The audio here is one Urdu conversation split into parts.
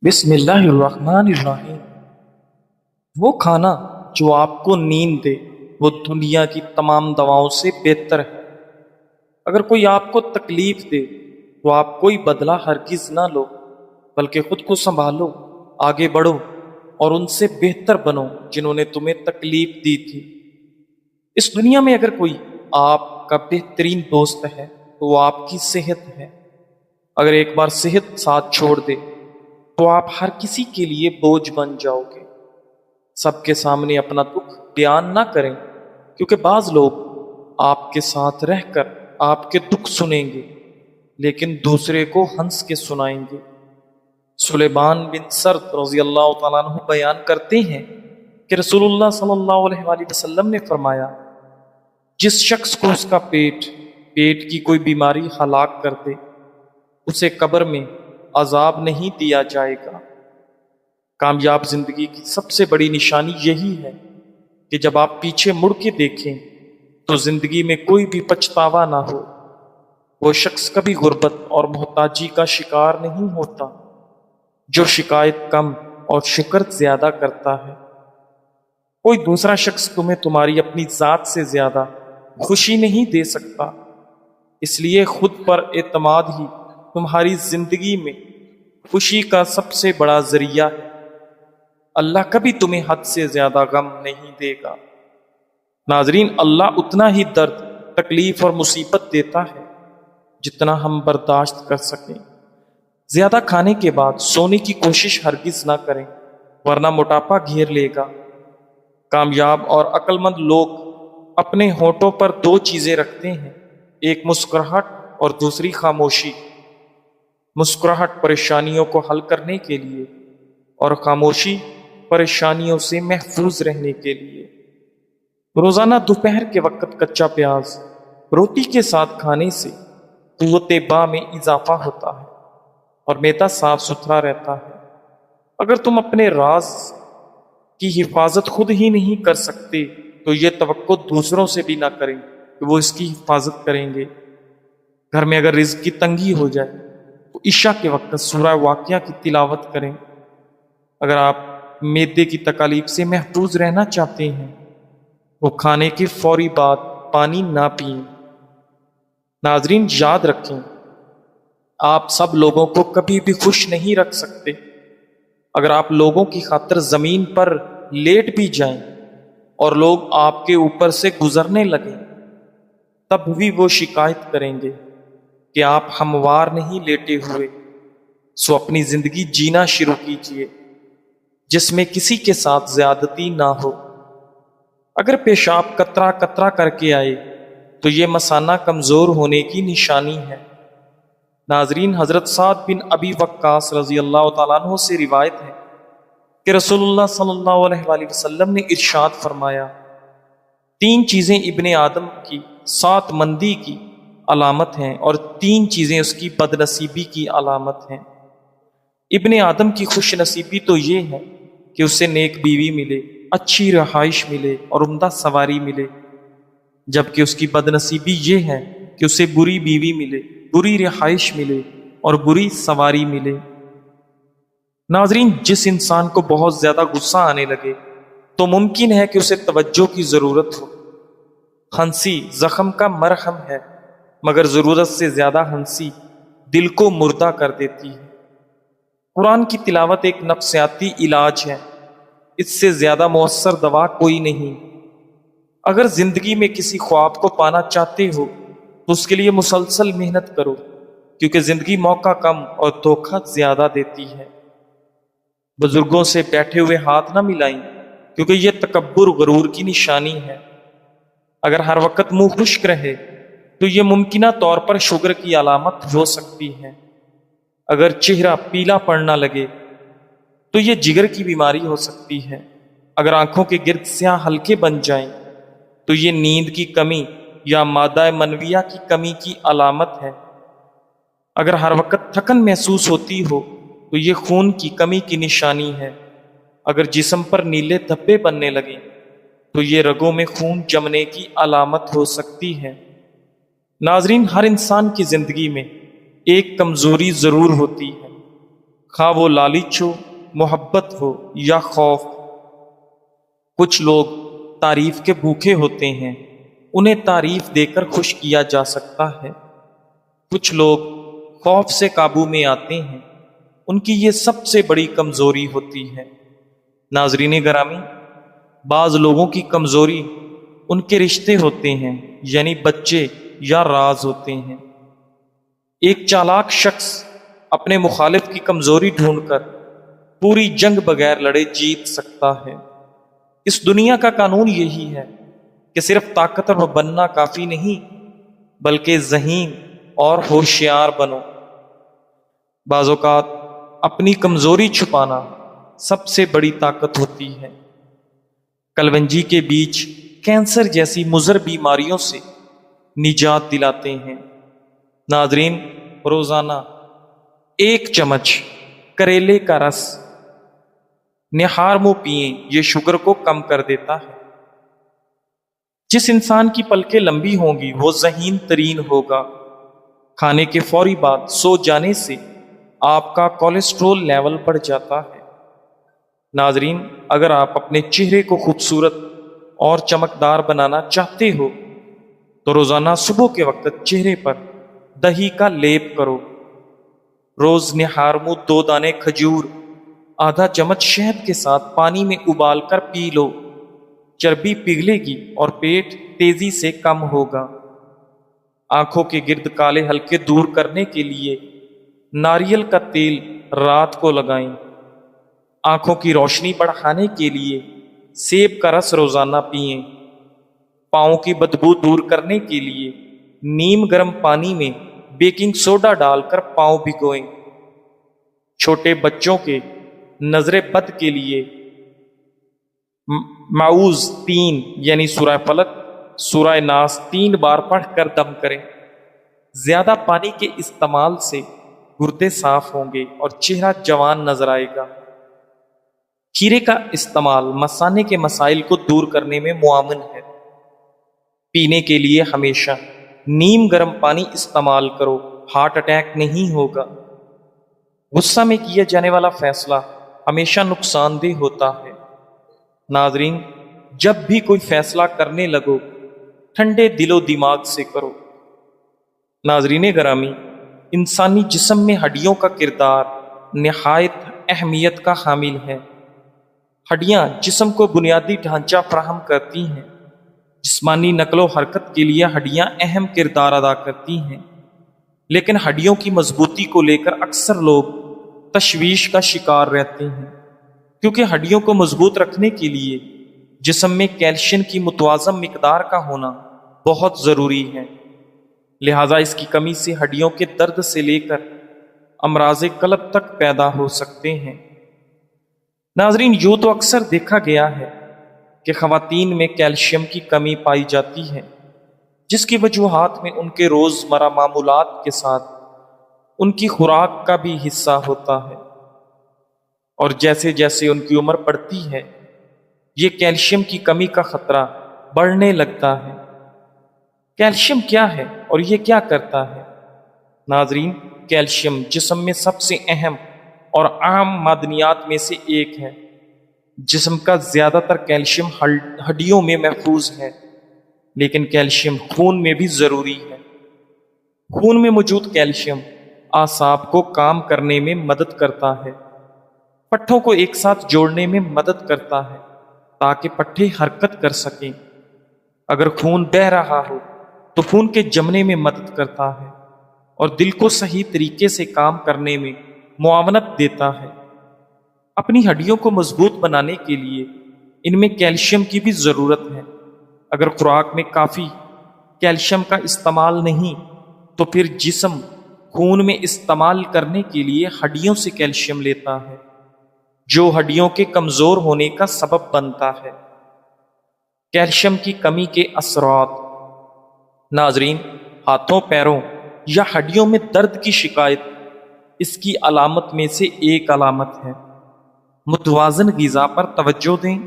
بسم اللہ الرحمن الرحیم۔ وہ کھانا جو آپ کو نیند دے وہ دنیا کی تمام دواؤں سے بہتر ہے۔ اگر کوئی آپ کو تکلیف دے تو آپ کوئی بدلہ ہرگز نہ لو، بلکہ خود کو سنبھالو، آگے بڑھو اور ان سے بہتر بنو جنہوں نے تمہیں تکلیف دی تھی۔ اس دنیا میں اگر کوئی آپ کا بہترین دوست ہے تو وہ آپ کی صحت ہے۔ اگر ایک بار صحت ساتھ چھوڑ دے تو آپ ہر کسی کے لیے بوجھ بن جاؤ گے۔ سب کے سامنے اپنا دکھ بیان نہ کریں، کیونکہ بعض لوگ آپ کے ساتھ رہ کر آپ کے دکھ سنیں گے لیکن دوسرے کو ہنس کے سنائیں گے۔ سلیمان بن سرد رضی اللہ تعالیٰ عنہ بیان کرتے ہیں کہ رسول اللہ صلی اللہ علیہ وآلہ وسلم نے فرمایا، جس شخص کو اس کا پیٹ کی کوئی بیماری ہلاک کر دے اسے قبر میں عذاب نہیں دیا جائے گا۔ کامیاب زندگی کی سب سے بڑی نشانی یہی ہے کہ جب آپ پیچھے مڑ کے دیکھیں تو زندگی میں کوئی بھی پچھتاوا نہ ہو۔ وہ شخص کبھی غربت اور محتاجی کا شکار نہیں ہوتا جو شکایت کم اور شکر زیادہ کرتا ہے۔ کوئی دوسرا شخص تمہیں تمہاری اپنی ذات سے زیادہ خوشی نہیں دے سکتا، اس لیے خود پر اعتماد ہی تمہاری زندگی میں خوشی کا سب سے بڑا ذریعہ ہے۔ اللہ کبھی تمہیں حد سے زیادہ غم نہیں دے گا۔ ناظرین، اللہ اتنا ہی درد، تکلیف اور مصیبت دیتا ہے جتنا ہم برداشت کر سکیں۔ زیادہ کھانے کے بعد سونے کی کوشش ہرگز نہ کریں، ورنہ موٹاپا گھیر لے گا۔ کامیاب اور عقل مند لوگ اپنے ہونٹوں پر دو چیزیں رکھتے ہیں، ایک مسکراہٹ اور دوسری خاموشی۔ مسکراہٹ پریشانیوں کو حل کرنے کے لیے اور خاموشی پریشانیوں سے محفوظ رہنے کے لیے۔ روزانہ دوپہر کے وقت کچا پیاز روٹی کے ساتھ کھانے سے قوت با میں اضافہ ہوتا ہے اور معدہ صاف ستھرا رہتا ہے۔ اگر تم اپنے راز کی حفاظت خود ہی نہیں کر سکتے تو یہ توقع دوسروں سے بھی نہ کریں کہ وہ اس کی حفاظت کریں گے۔ گھر میں اگر رزق کی تنگی ہو جائے تو عشاء کے وقت سورہ واقعہ کی تلاوت کریں۔ اگر آپ معدے کی تکالیف سے محفوظ رہنا چاہتے ہیں وہ کھانے کے فوری بعد پانی نہ پئیں۔ ناظرین، یاد رکھیں، آپ سب لوگوں کو کبھی بھی خوش نہیں رکھ سکتے۔ اگر آپ لوگوں کی خاطر زمین پر لیٹ بھی جائیں اور لوگ آپ کے اوپر سے گزرنے لگیں تب بھی وہ شکایت کریں گے کہ آپ ہموار نہیں لیٹے ہوئے۔ سو اپنی زندگی جینا شروع کیجیے جس میں کسی کے ساتھ زیادتی نہ ہو۔ اگر پیشاب قطرہ قطرہ کر کے آئے تو یہ مثانہ کمزور ہونے کی نشانی ہے۔ ناظرین، حضرت سعد بن ابی وقاص رضی اللہ تعالیٰ عنہ سے روایت ہے کہ رسول اللہ صلی اللہ علیہ وآلہ وسلم نے ارشاد فرمایا، تین چیزیں ابن آدم کی سات مندی کی علامت ہیں اور تین چیزیں اس کی بد نصیبی کی علامت ہیں۔ ابن آدم کی خوش نصیبی تو یہ ہے کہ اسے نیک بیوی ملے، اچھی رہائش ملے اور عمدہ سواری ملے، جبکہ اس کی بد نصیبی یہ ہے کہ اسے بری بیوی ملے، بری رہائش ملے اور بری سواری ملے۔ ناظرین، جس انسان کو بہت زیادہ غصہ آنے لگے تو ممکن ہے کہ اسے توجہ کی ضرورت ہو۔ ہنسی زخم کا مرہم ہے، مگر ضرورت سے زیادہ ہنسی دل کو مردہ کر دیتی ہے۔ قرآن کی تلاوت ایک نفسیاتی علاج ہے، اس سے زیادہ مؤثر دوا کوئی نہیں۔ اگر زندگی میں کسی خواب کو پانا چاہتے ہو تو اس کے لیے مسلسل محنت کرو، کیونکہ زندگی موقع کم اور دھوکہ زیادہ دیتی ہے۔ بزرگوں سے بیٹھے ہوئے ہاتھ نہ ملائیں، کیونکہ یہ تکبر غرور کی نشانی ہے۔ اگر ہر وقت منہ خشک رہے تو یہ ممکنہ طور پر شوگر کی علامت ہو سکتی ہے۔ اگر چہرہ پیلا پڑنا لگے تو یہ جگر کی بیماری ہو سکتی ہے۔ اگر آنکھوں کے گرد سیاہ حلقے بن جائیں تو یہ نیند کی کمی یا مادہ منویہ کی کمی کی علامت ہے۔ اگر ہر وقت تھکن محسوس ہوتی ہو تو یہ خون کی کمی کی نشانی ہے۔ اگر جسم پر نیلے دھبے بننے لگیں تو یہ رگوں میں خون جمنے کی علامت ہو سکتی ہے۔ ناظرین، ہر انسان کی زندگی میں ایک کمزوری ضرور ہوتی ہے، خواہ وہ لالچ ہو، محبت ہو یا خوف۔ کچھ لوگ تعریف کے بھوکے ہوتے ہیں، انہیں تعریف دے کر خوش کیا جا سکتا ہے۔ کچھ لوگ خوف سے قابو میں آتے ہیں، ان کی یہ سب سے بڑی کمزوری ہوتی ہے۔ ناظرین گرامی، بعض لوگوں کی کمزوری ان کے رشتے ہوتے ہیں، یعنی بچے یا راز ہوتے ہیں۔ ایک چالاک شخص اپنے مخالف کی کمزوری ڈھونڈ کر پوری جنگ بغیر لڑے جیت سکتا ہے۔ اس دنیا کا قانون یہی ہے کہ صرف طاقتور بننا کافی نہیں، بلکہ ذہین اور ہوشیار بنو۔ بعض اوقات اپنی کمزوری چھپانا سب سے بڑی طاقت ہوتی ہے۔ کلونجی کے بیج کینسر جیسی مضر بیماریوں سے نجات دلاتے ہیں۔ ناظرین، روزانہ 1 چمچ کریلے کا رس نہار منہ پئیں، یہ شوگر کو کم کر دیتا ہے۔ جس انسان کی پلکیں لمبی ہوں گی وہ ذہین ترین ہوگا۔ کھانے کے فوری بعد سو جانے سے آپ کا کولیسٹرول لیول بڑھ جاتا ہے۔ ناظرین، اگر آپ اپنے چہرے کو خوبصورت اور چمکدار بنانا چاہتے ہو تو روزانہ صبح کے وقت چہرے پر دہی کا لیپ کرو۔ روز نہار منہ 2 دانے کھجور، آدھا چمچ شہد کے ساتھ پانی میں ابال کر پی لو۔ چربی پگھلے گی اور پیٹ تیزی سے کم ہوگا۔ آنکھوں کے گرد کالے حلقے دور کرنے کے لیے ناریل کا تیل رات کو لگائیں۔ آنکھوں کی روشنی بڑھانے کے لیے سیب کا رس روزانہ پئیں۔ پاؤں کی بدبو دور کرنے کے لیے نیم گرم پانی میں بیکنگ سوڈا ڈال کر پاؤں بھگوئیں۔ چھوٹے بچوں کے نظر بد کے لیے معوذ 3 یعنی سورہ فلق، سورہ ناس 3 بار پڑھ کر دم کریں۔ زیادہ پانی کے استعمال سے گردے صاف ہوں گے اور چہرہ جوان نظر آئے گا۔ کھیرے کا استعمال مثانے کے مسائل کو دور کرنے میں معاون ہے۔ پینے کے لیے ہمیشہ نیم گرم پانی استعمال کرو، ہارٹ اٹیک نہیں ہوگا۔ غصہ میں کیا جانے والا فیصلہ ہمیشہ نقصان دہ ہوتا ہے۔ ناظرین، جب بھی کوئی فیصلہ کرنے لگو ٹھنڈے دل و دماغ سے کرو۔ ناظرین گرامی، انسانی جسم میں ہڈیوں کا کردار نہایت اہمیت کا حامل ہے۔ ہڈیاں جسم کو بنیادی ڈھانچہ فراہم کرتی ہیں۔ جسمانی نقل و حرکت کے لیے ہڈیاں اہم کردار ادا کرتی ہیں، لیکن ہڈیوں کی مضبوطی کو لے کر اکثر لوگ تشویش کا شکار رہتے ہیں، کیونکہ ہڈیوں کو مضبوط رکھنے کے لیے جسم میں کیلشیم کی متوازن مقدار کا ہونا بہت ضروری ہے۔ لہذا اس کی کمی سے ہڈیوں کے درد سے لے کر امراض قلب تک پیدا ہو سکتے ہیں۔ ناظرین، یوں تو اکثر دیکھا گیا ہے کہ خواتین میں کیلشیم کی کمی پائی جاتی ہے، جس کی وجوہات میں ان کے روزمرہ معمولات کے ساتھ ان کی خوراک کا بھی حصہ ہوتا ہے، اور جیسے جیسے ان کی عمر بڑھتی ہے یہ کیلشیم کی کمی کا خطرہ بڑھنے لگتا ہے۔ کیلشیم کیا ہے اور یہ کیا کرتا ہے؟ ناظرین، کیلشیم جسم میں سب سے اہم اور عام معدنیات میں سے ایک ہے۔ جسم کا زیادہ تر کیلشیم ہڈیوں میں محفوظ ہے، لیکن کیلشیم خون میں بھی ضروری ہے۔ خون میں موجود کیلشیم اعصاب کو کام کرنے میں مدد کرتا ہے، پٹھوں کو ایک ساتھ جوڑنے میں مدد کرتا ہے تاکہ پٹھے حرکت کر سکیں۔ اگر خون بہہ رہا ہو تو خون کے جمنے میں مدد کرتا ہے اور دل کو صحیح طریقے سے کام کرنے میں معاونت دیتا ہے۔ اپنی ہڈیوں کو مضبوط بنانے کے لیے ان میں کیلشیم کی بھی ضرورت ہے۔ اگر خوراک میں کافی کیلشیم کا استعمال نہیں تو پھر جسم خون میں استعمال کرنے کے لیے ہڈیوں سے کیلشیم لیتا ہے، جو ہڈیوں کے کمزور ہونے کا سبب بنتا ہے۔ کیلشیم کی کمی کے اثرات۔ ناظرین، ہاتھوں، پیروں یا ہڈیوں میں درد کی شکایت اس کی علامت میں سے ایک علامت ہے۔ متوازن غذا پر توجہ دیں۔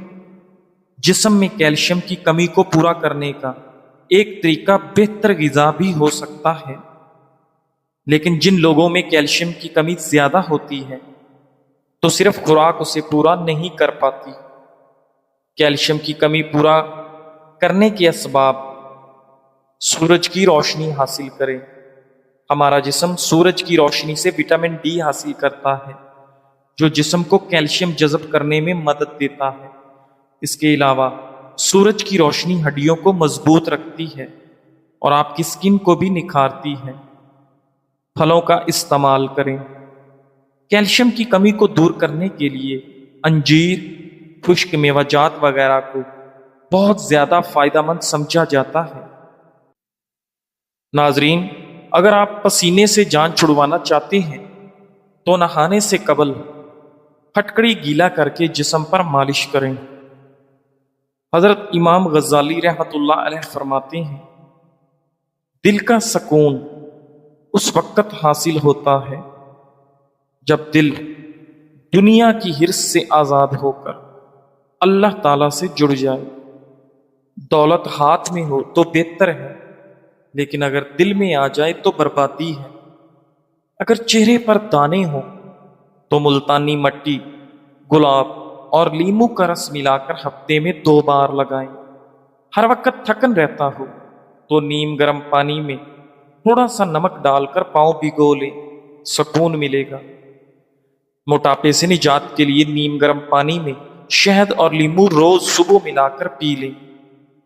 جسم میں کیلشیم کی کمی کو پورا کرنے کا ایک طریقہ بہتر غذا بھی ہو سکتا ہے، لیکن جن لوگوں میں کیلشیم کی کمی زیادہ ہوتی ہے تو صرف خوراک اسے پورا نہیں کر پاتی۔ کیلشیم کی کمی پورا کرنے کے اسباب: سورج کی روشنی حاصل کریں۔ ہمارا جسم سورج کی روشنی سے وٹامن ڈی حاصل کرتا ہے، جو جسم کو کیلشیم جذب کرنے میں مدد دیتا ہے۔ اس کے علاوہ سورج کی روشنی ہڈیوں کو مضبوط رکھتی ہے اور آپ کی سکن کو بھی نکھارتی ہے۔ پھلوں کا استعمال کریں۔ کیلشیم کی کمی کو دور کرنے کے لیے انجیر، خشک میوہ جات وغیرہ کو بہت زیادہ فائدہ مند سمجھا جاتا ہے۔ ناظرین، اگر آپ پسینے سے جان چھڑوانا چاہتے ہیں تو نہانے سے قبل پھٹکڑی گیلا کر کے جسم پر مالش کریں۔ حضرت امام غزالی رحمۃ اللہ علیہ فرماتے ہیں، دل کا سکون اس وقت حاصل ہوتا ہے جب دل دنیا کی حرص سے آزاد ہو کر اللہ تعالیٰ سے جڑ جائے۔ دولت ہاتھ میں ہو تو بہتر ہے، لیکن اگر دل میں آ جائے تو بربادی ہے۔ اگر چہرے پر دانے ہوں تو ملتانی مٹی، گلاب اور لیمو کا رس ملا کر ہفتے میں 2 بار لگائیں۔ ہر وقت تھکن رہتا ہو تو نیم گرم پانی میں تھوڑا سا نمک ڈال کر پاؤں بھگو لیں، سکون ملے گا۔ موٹاپے سے نجات کے لیے نیم گرم پانی میں شہد اور لیمو روز صبح ملا کر پی لیں۔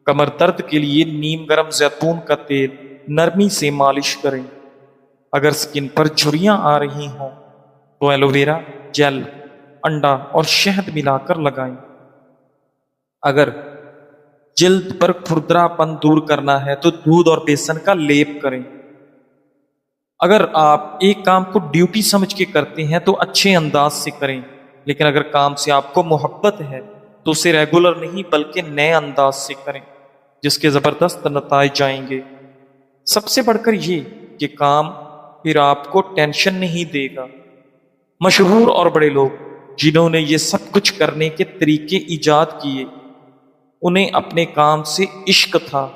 کمر درد کے لیے نیم گرم زیتون کا تیل نرمی سے مالش کریں۔ اگر سکن پر جھریاں آ رہی ہوں تو ایلو ویرا جیل، انڈا اور شہد ملا کر لگائیں۔ اگر جلد پر کھردرا پن دور کرنا ہے تو دودھ اور بیسن کا لیپ کریں۔ اگر آپ ایک کام کو ڈیوٹی سمجھ کے کرتے ہیں تو اچھے انداز سے کریں، لیکن اگر کام سے آپ کو محبت ہے تو اسے ریگولر نہیں بلکہ نئے انداز سے کریں، جس کے زبردست نتائج آئیں گے۔ سب سے بڑھ کر یہ کہ کام پھر آپ کو ٹینشن نہیں دے گا۔ مشہور اور بڑے لوگ جنہوں نے یہ سب کچھ کرنے کے طریقے ایجاد کیے، انہیں اپنے کام سے عشق تھا۔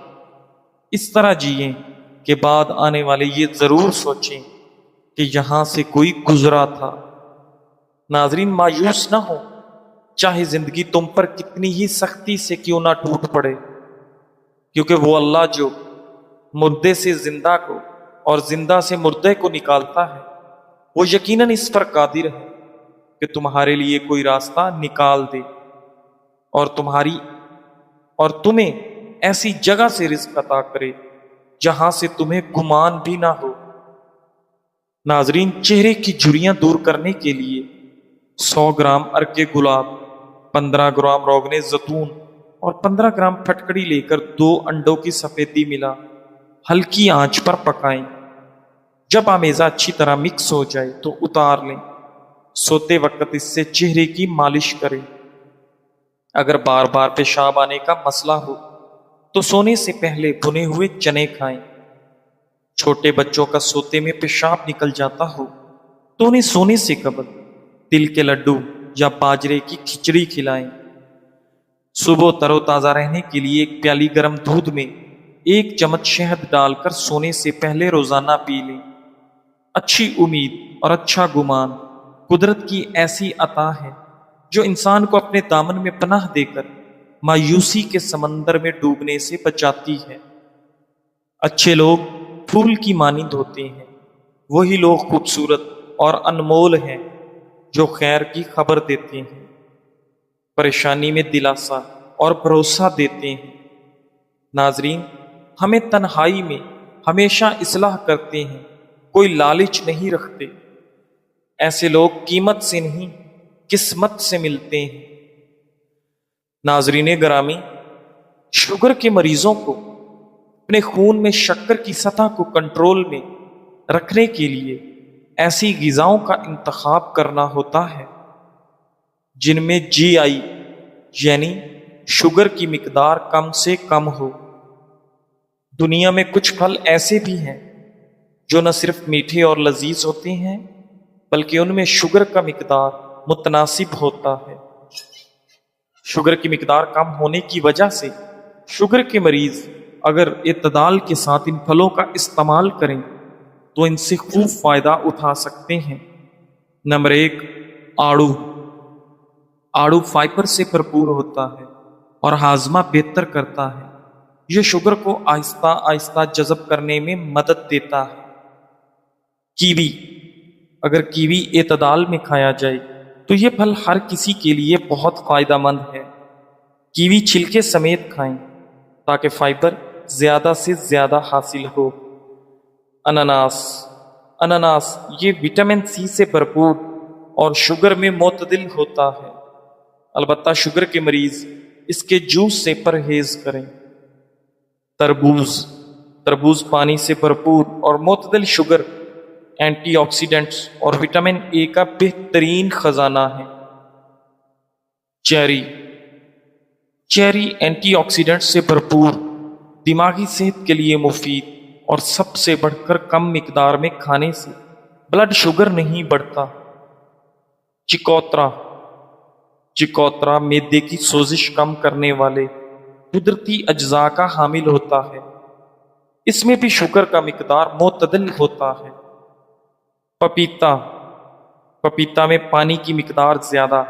اس طرح جئیں کہ بعد آنے والے یہ ضرور سوچیں کہ یہاں سے کوئی گزرا تھا۔ ناظرین، مایوس نہ ہو، چاہے زندگی تم پر کتنی ہی سختی سے کیوں نہ ٹوٹ پڑے، کیونکہ وہ اللہ جو مردے سے زندہ کو اور زندہ سے مردے کو نکالتا ہے، وہ یقیناً اس پر قادر ہے کہ تمہارے لیے کوئی راستہ نکال دے اور تمہیں ایسی جگہ سے رزق عطا کرے جہاں سے تمہیں گمان بھی نہ ہو۔ ناظرین، چہرے کی جھریاں دور کرنے کے لیے 100 گرام ارک گلاب، 15 گرام روغن زیتون اور 15 گرام پھٹکڑی لے کر 2 انڈوں کی سفیدی ملا ہلکی آنچ پر پکائیں۔ جب آمیزہ اچھی طرح مکس ہو جائے تو اتار لیں۔ سوتے وقت اس سے چہرے کی مالش کریں۔ اگر بار بار پیشاب آنے کا مسئلہ ہو تو سونے سے پہلے بھنے ہوئے چنے کھائیں۔ چھوٹے بچوں کا سوتے میں پیشاب نکل جاتا ہو تو انہیں سونے سے قبل تل کے لڈو یا باجرے کی کھچڑی کھلائیں۔ صبح تر و تازہ رہنے کے لیے 1 پیالی گرم دودھ میں 1 چمچ شہد ڈال کر سونے سے پہلے روزانہ پی لیں۔ اچھی امید اور اچھا گمان قدرت کی ایسی عطا ہے جو انسان کو اپنے دامن میں پناہ دے کر مایوسی کے سمندر میں ڈوبنے سے بچاتی ہے۔ اچھے لوگ پھول کی مانند ہوتے ہیں، وہی لوگ خوبصورت اور انمول ہیں جو خیر کی خبر دیتے ہیں، پریشانی میں دلاسا اور بھروسہ دیتے ہیں۔ ناظرین، ہمیں تنہائی میں ہمیشہ اصلاح کرتے ہیں، کوئی لالچ نہیں رکھتے۔ ایسے لوگ قیمت سے نہیں قسمت سے ملتے ہیں۔ ناظرین گرامی، شوگر کے مریضوں کو اپنے خون میں شکر کی سطح کو کنٹرول میں رکھنے کے لیے ایسی غذاؤں کا انتخاب کرنا ہوتا ہے جن میں GI یعنی شوگر کی مقدار کم سے کم ہو۔ دنیا میں کچھ پھل ایسے بھی ہیں جو نہ صرف میٹھے اور لذیذ ہوتے ہیں بلکہ ان میں شوگر کا مقدار متناسب ہوتا ہے۔ شوگر کی مقدار کم ہونے کی وجہ سے شوگر کے مریض اگر اعتدال کے ساتھ ان پھلوں کا استعمال کریں تو ان سے خوب فائدہ اٹھا سکتے ہیں۔ نمبر 1، آڑو آڑو فائبر سے بھرپور ہوتا ہے اور ہاضمہ بہتر کرتا ہے۔ یہ شوگر کو آہستہ آہستہ جذب کرنے میں مدد دیتا ہے۔ کیوی، اگر کیوی اعتدال میں کھایا جائے تو یہ پھل ہر کسی کے لیے بہت فائدہ مند ہے۔ کیوی چھلکے سمیت کھائیں تاکہ فائبر زیادہ سے زیادہ حاصل ہو۔ انناس انناس یہ وٹامن سی سے بھرپور اور شوگر میں معتدل ہوتا ہے، البتہ شوگر کے مریض اس کے جوس سے پرہیز کریں۔ تربوز تربوز پانی سے بھرپور اور معتدل شوگر، اینٹی آکسیڈنٹس اور وٹامن اے کا بہترین خزانہ ہے۔ چیری چیری اینٹی آکسیڈنٹ سے بھرپور، دماغی صحت کے لیے مفید اور سب سے بڑھ کر کم مقدار میں کھانے سے بلڈ شوگر نہیں بڑھتا۔ چکوترا چکوترا معدے کی سوزش کم کرنے والے قدرتی اجزاء کا حامل ہوتا ہے۔ اس میں بھی شوگر کا مقدار معتدل ہوتا ہے۔ پپیتا پپیتا میں پانی کی مقدار زیادہ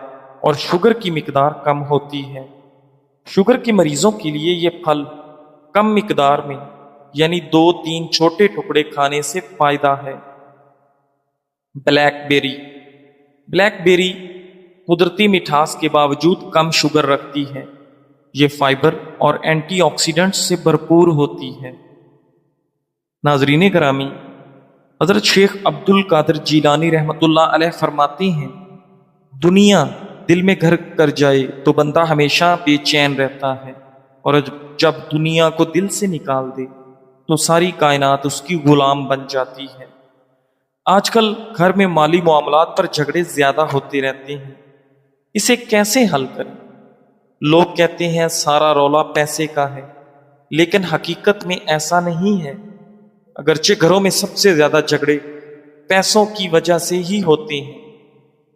اور شوگر کی مقدار کم ہوتی ہے۔ شوگر کے مریضوں کے لیے یہ پھل کم مقدار میں، یعنی 2-3 چھوٹے ٹکڑے کھانے سے فائدہ ہے۔ بلیک بیری بلیک بیری قدرتی مٹھاس کے باوجود کم شوگر رکھتی ہے۔ یہ فائبر اور اینٹی آکسیڈنٹ سے بھرپور ہوتی ہے۔ ناظرین گرامی، حضرت شیخ عبد القادر جیلانی رحمۃ اللہ علیہ فرماتے ہیں، دنیا دل میں گھر کر جائے تو بندہ ہمیشہ بے چین رہتا ہے، اور جب دنیا کو دل سے نکال دے تو ساری کائنات اس کی غلام بن جاتی ہے۔ آج کل گھر میں مالی معاملات پر جھگڑے زیادہ ہوتے رہتے ہیں، اسے کیسے حل کریں؟ لوگ کہتے ہیں سارا رولا پیسے کا ہے، لیکن حقیقت میں ایسا نہیں ہے۔ اگرچہ گھروں میں سب سے زیادہ جھگڑے پیسوں کی وجہ سے ہی ہوتے ہیں،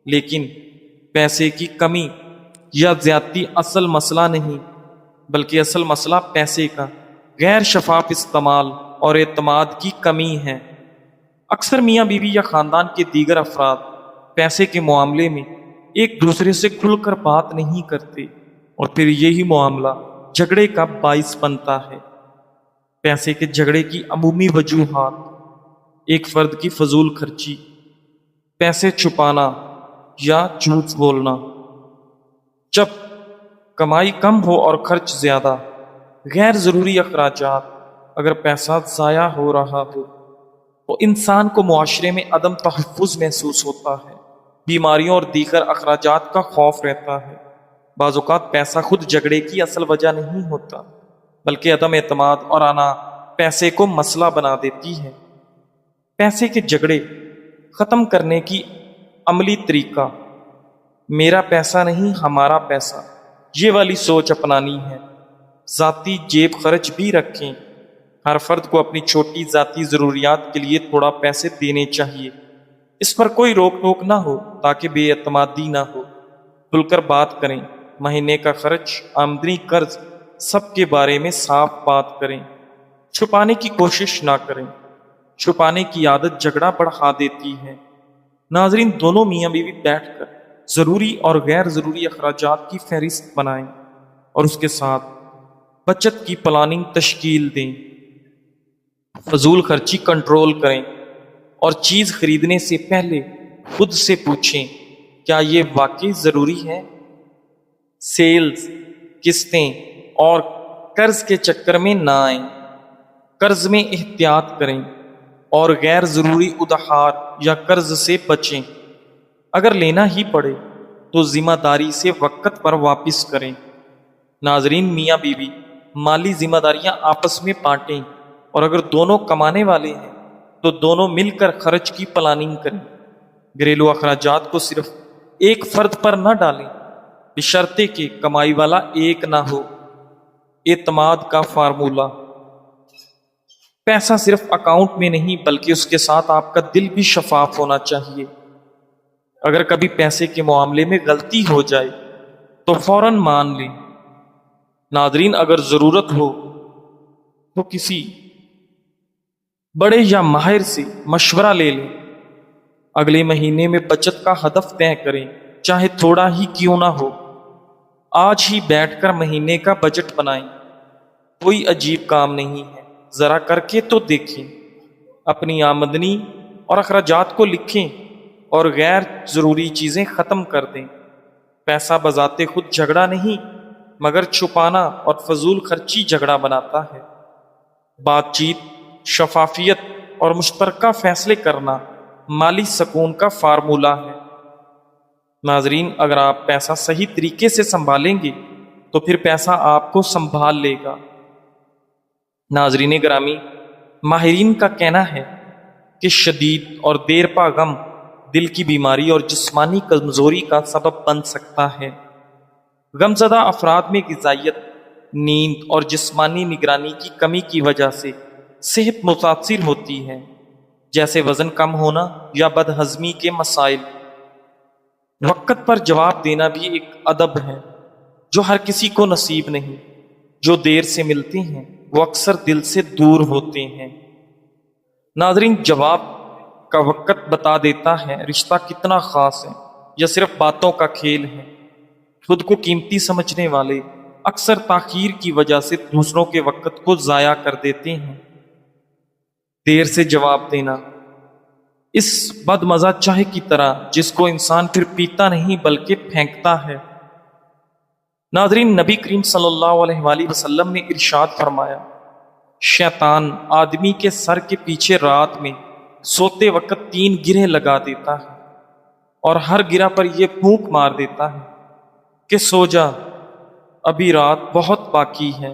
لیکن پیسے کی کمی یا زیادتی اصل مسئلہ نہیں، بلکہ اصل مسئلہ پیسے کا غیر شفاف استعمال اور اعتماد کی کمی ہے۔ اکثر میاں بیوی یا خاندان کے دیگر افراد پیسے کے معاملے میں ایک دوسرے سے کھل کر بات نہیں کرتے، اور پھر یہی معاملہ جھگڑے کا باعث بنتا ہے۔ پیسے کے جھگڑے کی عمومی وجوہات: ایک فرد کی فضول خرچی، پیسے چھپانا یا جھوٹ بولنا، جب کمائی کم ہو اور خرچ زیادہ، غیر ضروری اخراجات، اگر پیسہ ضائع ہو رہا ہو تو انسان کو معاشرے میں عدم تحفظ محسوس ہوتا ہے، بیماریوں اور دیگر اخراجات کا خوف رہتا ہے۔ بعض اوقات پیسہ خود جھگڑے کی اصل وجہ نہیں ہوتا، بلکہ عدم اعتماد اور انا پیسے کو مسئلہ بنا دیتی ہے۔ پیسے کے جھگڑے ختم کرنے کی عملی طریقہ: میرا پیسہ نہیں ہمارا پیسہ، یہ والی سوچ اپنانی ہے۔ ذاتی جیب خرچ بھی رکھیں، ہر فرد کو اپنی چھوٹی ذاتی ضروریات کے لیے تھوڑا پیسے دینے چاہیے، اس پر کوئی روک ٹوک نہ ہو تاکہ بے اعتمادی نہ ہو۔ کھل کر بات کریں، مہینے کا خرچ، آمدنی، قرض، سب کے بارے میں صاف بات کریں۔ چھپانے کی کوشش نہ کریں، چھپانے کی عادت جھگڑا بڑھا دیتی ہے۔ ناظرین، دونوں میاں بیوی بیٹھ کر ضروری اور غیر ضروری اخراجات کی فہرست بنائیں اور اس کے ساتھ بچت کی پلاننگ تشکیل دیں۔ فضول خرچی کنٹرول کریں اور چیز خریدنے سے پہلے خود سے پوچھیں، کیا یہ واقعی ضروری ہے؟ سیلز، قسطیں اور قرض کے چکر میں نہ آئیں۔ قرض میں احتیاط کریں اور غیر ضروری ادھار یا قرض سے بچیں۔ اگر لینا ہی پڑے تو ذمہ داری سے وقت پر واپس کریں۔ ناظرین، میاں بیوی مالی ذمہ داریاں آپس میں بانٹیں، اور اگر دونوں کمانے والے ہیں تو دونوں مل کر خرچ کی پلاننگ کریں۔ گھریلو اخراجات کو صرف ایک فرد پر نہ ڈالیں، بشرطے کہ کمائی والا ایک نہ ہو۔ اعتماد کا فارمولہ: پیسہ صرف اکاؤنٹ میں نہیں بلکہ اس کے ساتھ آپ کا دل بھی شفاف ہونا چاہیے۔ اگر کبھی پیسے کے معاملے میں غلطی ہو جائے تو فوراً مان لیں۔ ناظرین، اگر ضرورت ہو تو کسی بڑے یا ماہر سے مشورہ لے لیں۔ اگلے مہینے میں بچت کا ہدف طے کریں چاہے تھوڑا ہی کیوں نہ ہو۔ آج ہی بیٹھ کر مہینے کا بجٹ بنائیں۔ کوئی عجیب کام نہیں ہے، ذرا کر کے تو دیکھیں۔ اپنی آمدنی اور اخراجات کو لکھیں اور غیر ضروری چیزیں ختم کر دیں۔ پیسہ بذات خود جھگڑا نہیں، مگر چھپانا اور فضول خرچی جھگڑا بناتا ہے۔ بات چیت، شفافیت اور مشترکہ فیصلے کرنا مالی سکون کا فارمولہ ہے۔ ناظرین، اگر آپ پیسہ صحیح طریقے سے سنبھالیں گے تو پھر پیسہ آپ کو سنبھال لے گا۔ ناظرین گرامی، ماہرین کا کہنا ہے کہ شدید اور دیر پا غم دل کی بیماری اور جسمانی کمزوری کا سبب بن سکتا ہے۔ غم زدہ افراد میں غذائیت، نیند اور جسمانی نگرانی کی کمی کی وجہ سے صحت متاثر ہوتی ہے، جیسے وزن کم ہونا یا بد ہضمی کے مسائل۔ وقت پر جواب دینا بھی ایک ادب ہے جو ہر کسی کو نصیب نہیں۔ جو دیر سے ملتے ہیں وہ اکثر دل سے دور ہوتے ہیں۔ ناظرین، جواب کا وقت بتا دیتا ہے رشتہ کتنا خاص ہے یا صرف باتوں کا کھیل ہے۔ خود کو قیمتی سمجھنے والے اکثر تاخیر کی وجہ سے دوسروں کے وقت کو ضائع کر دیتے ہیں۔ دیر سے جواب دینا اس بد مزہ چائے کی طرح جس کو انسان پھر پیتا نہیں بلکہ پھینکتا ہے۔ ناظرین، نبی کریم صلی اللہ علیہ وآلہ وسلم نے ارشاد فرمایا، شیطان آدمی کے سر کے پیچھے رات میں سوتے وقت 3 گرہیں لگا دیتا ہے اور ہر گرہ پر یہ پھونک مار دیتا ہے کہ سو جا، ابھی رات بہت باقی ہے۔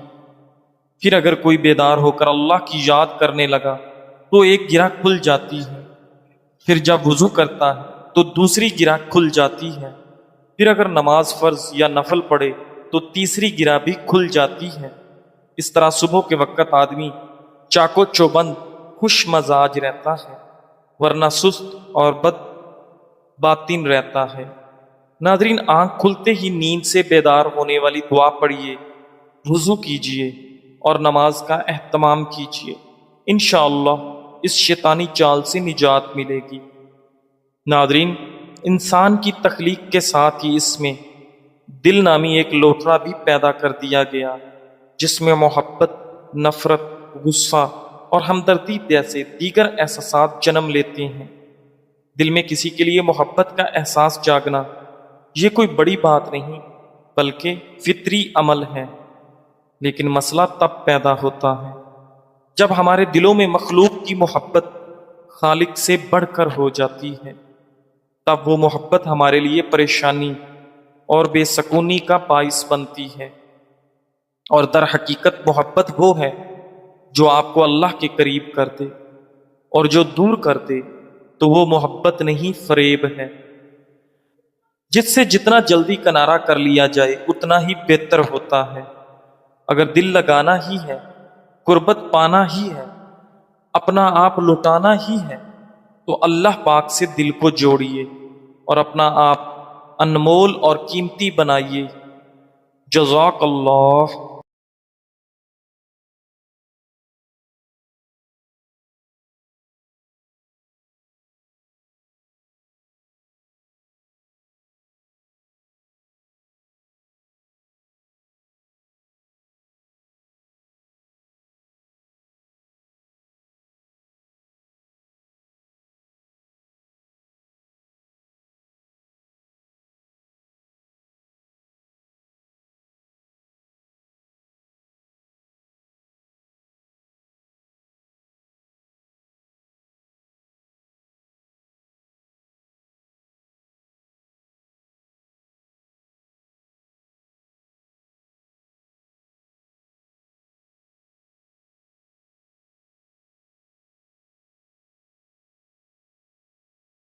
پھر اگر کوئی بیدار ہو کر اللہ کی یاد کرنے لگا تو ایک گرہ کھل جاتی ہے، پھر جب وضو کرتا ہے تو دوسری گرہ کھل جاتی ہے، پھر اگر نماز فرض یا نفل پڑھے تو تیسری گرہ بھی کھل جاتی ہے۔ اس طرح صبح کے وقت آدمی چاکو چوبند خوش مزاج رہتا ہے، ورنہ سست اور بد باطن رہتا ہے۔ ناظرین، آنکھ کھلتے ہی نیند سے بیدار ہونے والی دعا پڑھیے، وضو کیجیے اور نماز کا اہتمام کیجیے۔ انشاءاللہ اس شیطانی چال سے نجات ملے گی۔ ناظرین، انسان کی تخلیق کے ساتھ ہی اس میں دل نامی ایک لوتھڑا بھی پیدا کر دیا گیا، جس میں محبت، نفرت، غصہ اور ہمدردی جیسے دیگر احساسات جنم لیتے ہیں۔ دل میں کسی کے لیے محبت کا احساس جاگنا یہ کوئی بڑی بات نہیں بلکہ فطری عمل ہے، لیکن مسئلہ تب پیدا ہوتا ہے جب ہمارے دلوں میں مخلوق کی محبت خالق سے بڑھ کر ہو جاتی ہے۔ تب وہ محبت ہمارے لیے پریشانی اور بے سکونی کا باعث بنتی ہے، اور در حقیقت محبت وہ ہے جو آپ کو اللہ کے قریب کر دے، اور جو دور کر دے تو وہ محبت نہیں، فریب ہے، جس سے جتنا جلدی کنارہ کر لیا جائے اتنا ہی بہتر ہوتا ہے۔ اگر دل لگانا ہی ہے، قربت پانا ہی ہے، اپنا آپ لٹانا ہی ہے تو اللہ پاک سے دل کو جوڑیے اور اپنا آپ انمول اور قیمتی بنائیے۔ جزاک اللہ۔